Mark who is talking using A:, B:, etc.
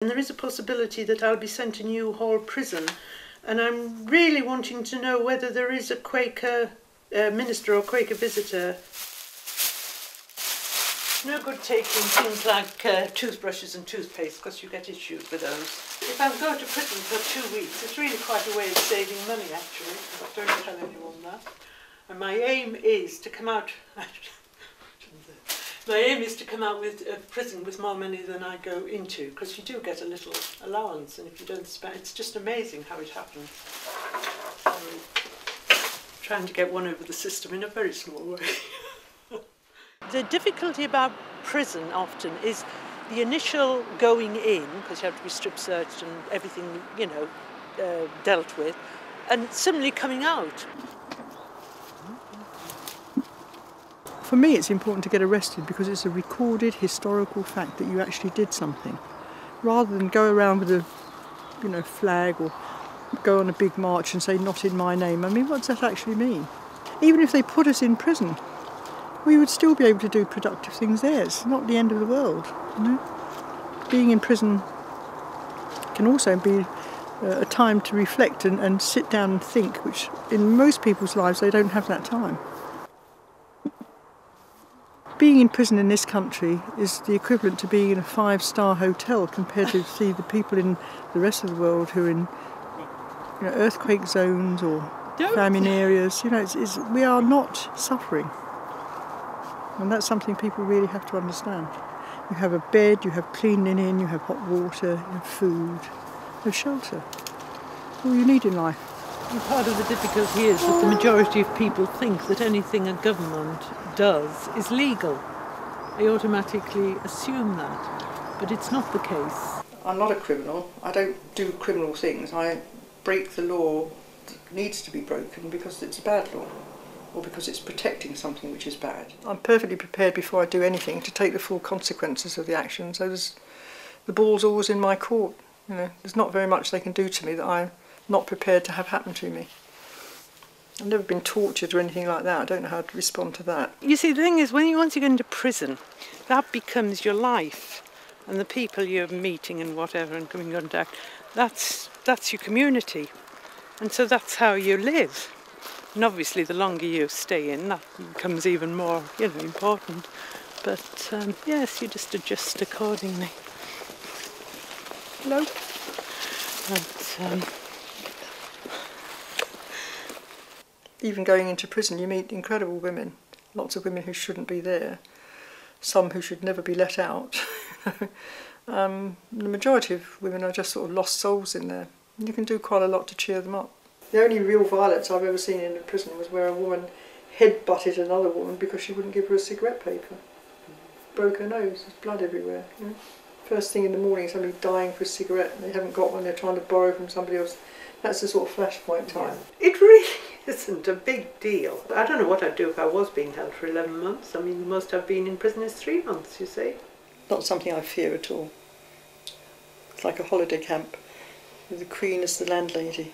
A: And there is a possibility that I'll be sent to New Hall Prison, and I'm really wanting to know whether there is a Quaker minister or Quaker visitor. No good taking things like toothbrushes and toothpaste, because you get issues with those. If I'm going to prison for 2 weeks, it's really quite a way of saving money, actually. Don't tell anyone that. And my aim is to come out... My aim is to come out with prison with more money than I go into, because you do get a little allowance, and if you don't spend, it's just amazing how it happens. Trying to get one over the system in a very small way. The difficulty about prison often is the initial going in, because you have to be strip searched and everything, you know, dealt with, and suddenly coming out.
B: For me, it's important to get arrested because it's a recorded historical fact that you actually did something, rather than go around with a, you know, flag or go on a big march and say "not in my name." I mean, what does that actually mean? Even if they put us in prison, we would still be able to do productive things there. It's not the end of the world, you know. Being in prison can also be a time to reflect and sit down and think, which in most people's lives they don't have that time. Being in prison in this country is the equivalent to being in a 5-star hotel compared to see the people in the rest of the world who are in, you know, earthquake zones or famine areas. You know, we are not suffering, and that's something people really have to understand. You have a bed, you have clean linen, you have hot water, you have food, you have shelter. All you need in life.
A: And part of the difficulty is that the majority of people think that anything a government does is legal. They automatically assume that, but it's not the case.
B: I'm not a criminal. I don't do criminal things. I break the law that needs to be broken because it's a bad law, or because it's protecting something which is bad. I'm perfectly prepared before I do anything to take the full consequences of the action, so the ball's always in my court. You know, there's not very much they can do to me that I'm not prepared to have happen to me. I've never been tortured or anything like that. I don't know how to respond to that.
A: You see, the thing is, once you get into prison, that becomes your life, and the people you're meeting and whatever and coming in contact, that's your community, and so that's how you live. And obviously, the longer you stay in, that becomes even more, you know, important. But yes, you just adjust accordingly.
B: Hello.
A: But,
B: even going into prison, you meet incredible women. Lots of women who shouldn't be there. Some who should never be let out. The majority of women are just sort of lost souls in there. And you can do quite a lot to cheer them up. The only real violence I've ever seen in a prison was where a woman head-butted another woman because she wouldn't give her a cigarette paper. Broke her nose, there's blood everywhere. You know? First thing in the morning, somebody dying for a cigarette and they haven't got one, they're trying to borrow from somebody else. That's the sort of flashpoint time.
A: It really isn't a big deal. I don't know what I'd do if I was being held for 11 months. I mean, most I've been in prison is 3 months, you see.
B: Not something I fear at all. It's like a holiday camp with the Queen as the landlady.